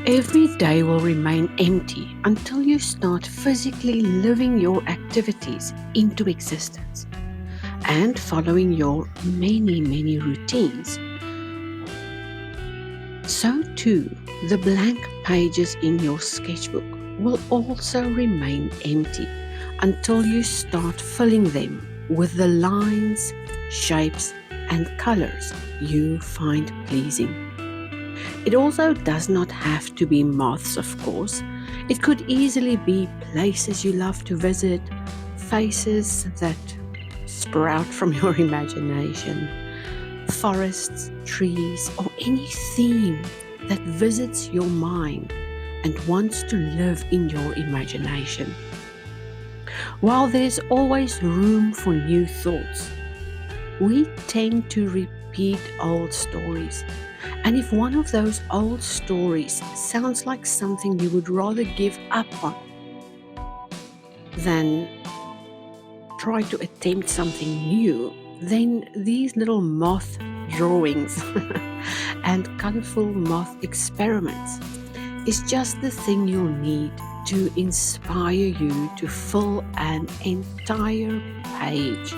Every day will remain empty until you start physically living your activities into existence and following your many routines. So too, the blank pages in your sketchbook will also remain empty until you start filling them with the lines, shapes, and colors you find pleasing. It also does not have to be moths, of course. It could easily be places you love to visit, faces that sprout from your imagination, forests, trees, or any theme that visits your mind and wants to live in your imagination. While there's always room for new thoughts, we tend to repeat old stories. And if one of those old stories sounds like something you would rather give up on than try to attempt something new, then these little moth drawings and colorful moth experiments is just the thing you'll need to inspire you to fill an entire page.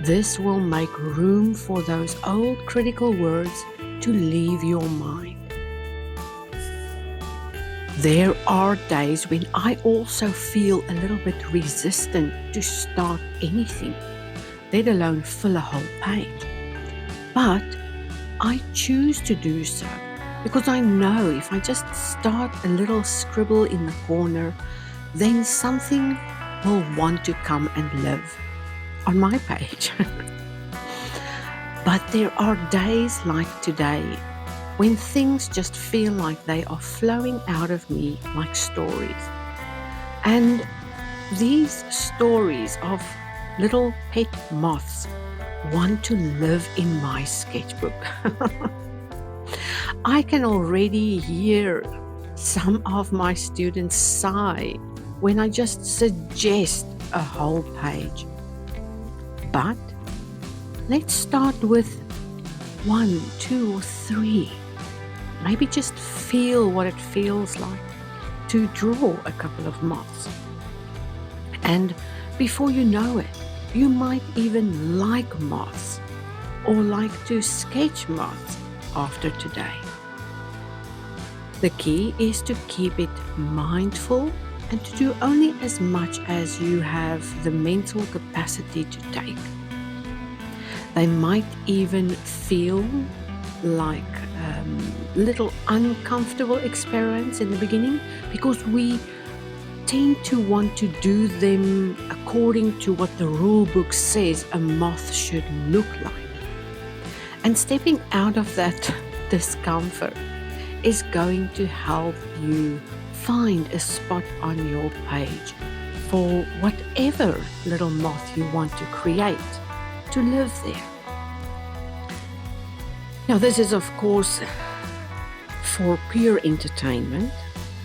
This will make room for those old critical words to leave your mind. There are days when I also feel a little bit resistant to start anything, let alone fill a whole page. But I choose to do so because I know if I just start a little scribble in the corner, then something will want to come and live on my page. But there are days like today when things just feel like they are flowing out of me like stories. And these stories of little pet moths want to live in my sketchbook. I can already hear some of my students sigh when I just suggest a whole page. But let's start with 1, 2, or 3. Maybe just feel what it feels like to draw a couple of moths. And before you know it, you might even like moths or like to sketch moths after today. The key is to keep it mindful and to do only as much as you have the mental capacity to take. They might even feel like little uncomfortable experiments in the beginning because we tend to want to do them according to what the rule book says a moth should look like. And stepping out of that discomfort is going to help you find a spot on your page for whatever little moth you want to create to live there. Now, this is, of course, for pure entertainment,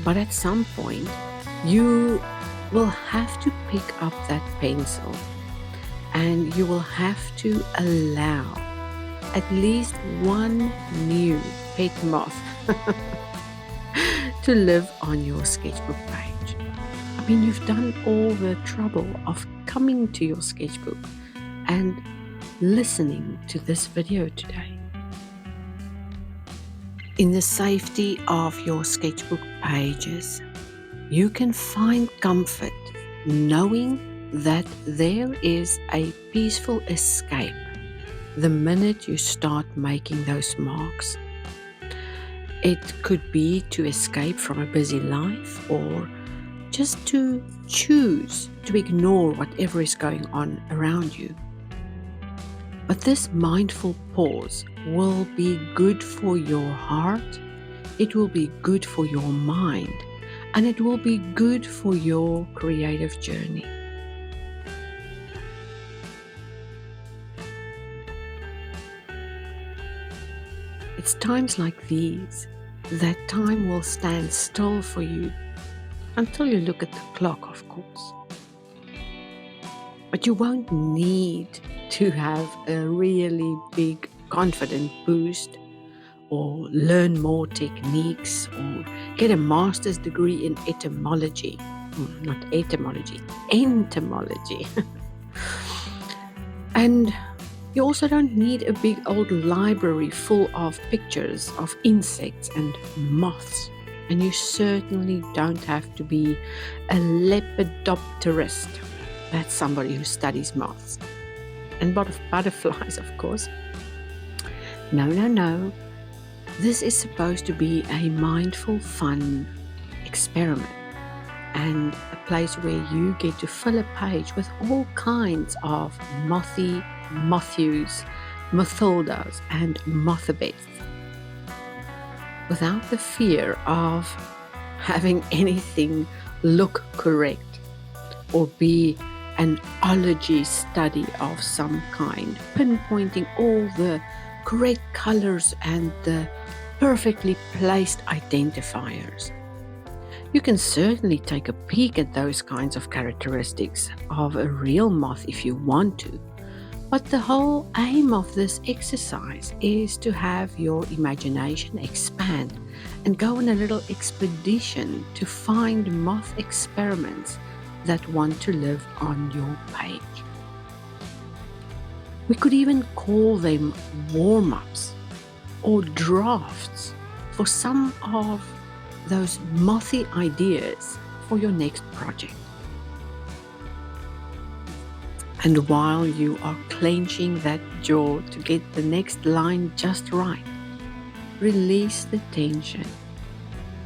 but at some point, you will have to pick up that pencil and you will have to allow at least one new pet moth to live on your sketchbook page. I mean, you've done all the trouble of coming to your sketchbook and listening to this video today. In the safety of your sketchbook pages, you can find comfort knowing that there is a peaceful escape the minute you start making those marks. It could be to escape from a busy life or just to choose to ignore whatever is going on around you. But this mindful pause will be good for your heart, it will be good for your mind, and it will be good for your creative journey. It's times like these that time will stand still for you until you look at the clock, of course. But you won't need to have a really big confident boost or learn more techniques or get a master's degree in etymology. Not etymology, entomology. And you also don't need a big old library full of pictures of insects and moths. And you certainly don't have to be a lepidopterist. That's somebody who studies moths. And butterflies, of course. No. This is supposed to be a mindful, fun experiment and a place where you get to fill a page with all kinds of mothy, mothus, mothildas, and mothabets without the fear of having anything look correct or be an ology study of some kind, pinpointing all the correct colors and the perfectly placed identifiers. You can certainly take a peek at those kinds of characteristics of a real moth if you want to, but the whole aim of this exercise is to have your imagination expand and go on a little expedition to find moth experiments that want to live on your page. We could even call them warm-ups or drafts for some of those mothy ideas for your next project. And while you are clenching that jaw to get the next line just right, release the tension.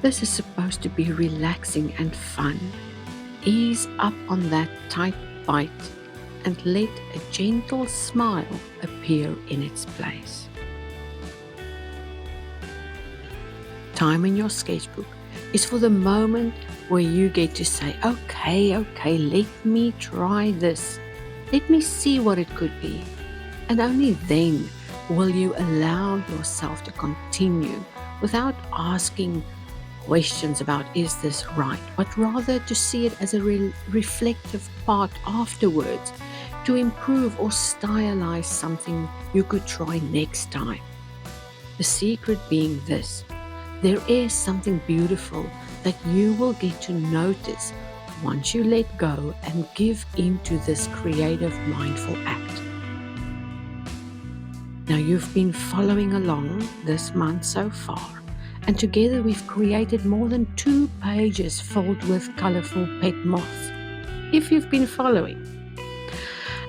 This is supposed to be relaxing and fun. Ease up on that tight bite and let a gentle smile appear in its place. Time in your sketchbook is for the moment where you get to say, okay, let me try this. Let me see what it could be. And only then will you allow yourself to continue without asking questions about is this right, but rather to see it as a reflective part afterwards to improve or stylize something you could try next time. The secret being this: there is something beautiful that you will get to notice once you let go and give into this creative, mindful act. Now, you've been following along this month so far, and together we've created more than 2 pages filled with colorful pet moths, if you've been following.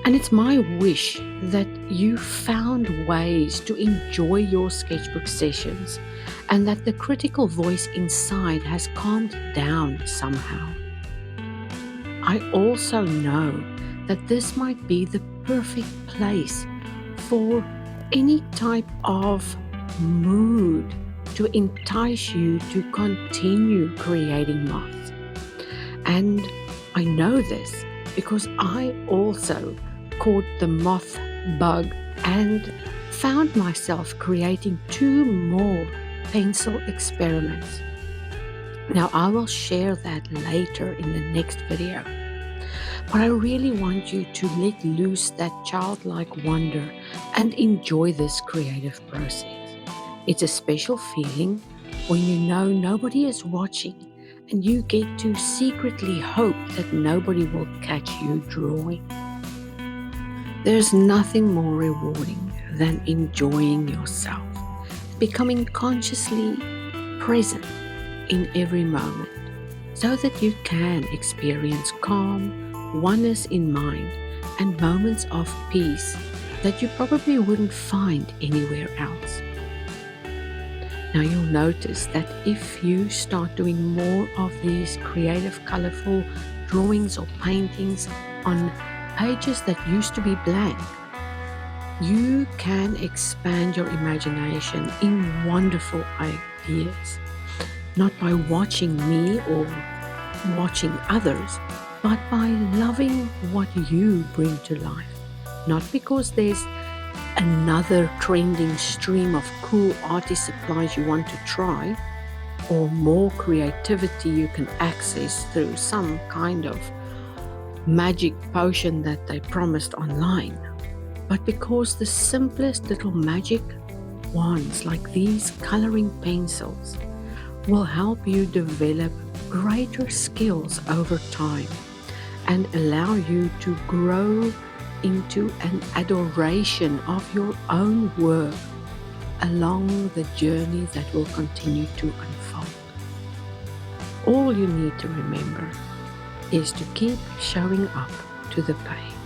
And it's my wish that you found ways to enjoy your sketchbook sessions and that the critical voice inside has calmed down somehow. I also know that this might be the perfect place for any type of mood to entice you to continue creating moths. And I know this because I also caught the moth bug and found myself creating 2 more pencil experiments. Now, I will share that later in the next video, but I really want you to let loose that childlike wonder and enjoy this creative process. It's a special feeling when you know nobody is watching and you get to secretly hope that nobody will catch you drawing. There's nothing more rewarding than enjoying yourself, becoming consciously present in every moment so that you can experience calm, oneness in mind, and moments of peace that you probably wouldn't find anywhere else. Now, you'll notice that if you start doing more of these creative, colorful drawings or paintings on pages that used to be blank, you can expand your imagination in wonderful ideas, not by watching me or watching others, but by loving what you bring to life. Not because there's another trending stream of cool artist supplies you want to try, or more creativity you can access through some kind of magic potion that they promised online, but because the simplest little magic wands, like these coloring pencils, will help you develop greater skills over time and allow you to grow into an adoration of your own work along the journey that will continue to unfold. All you need to remember is to keep showing up to the page.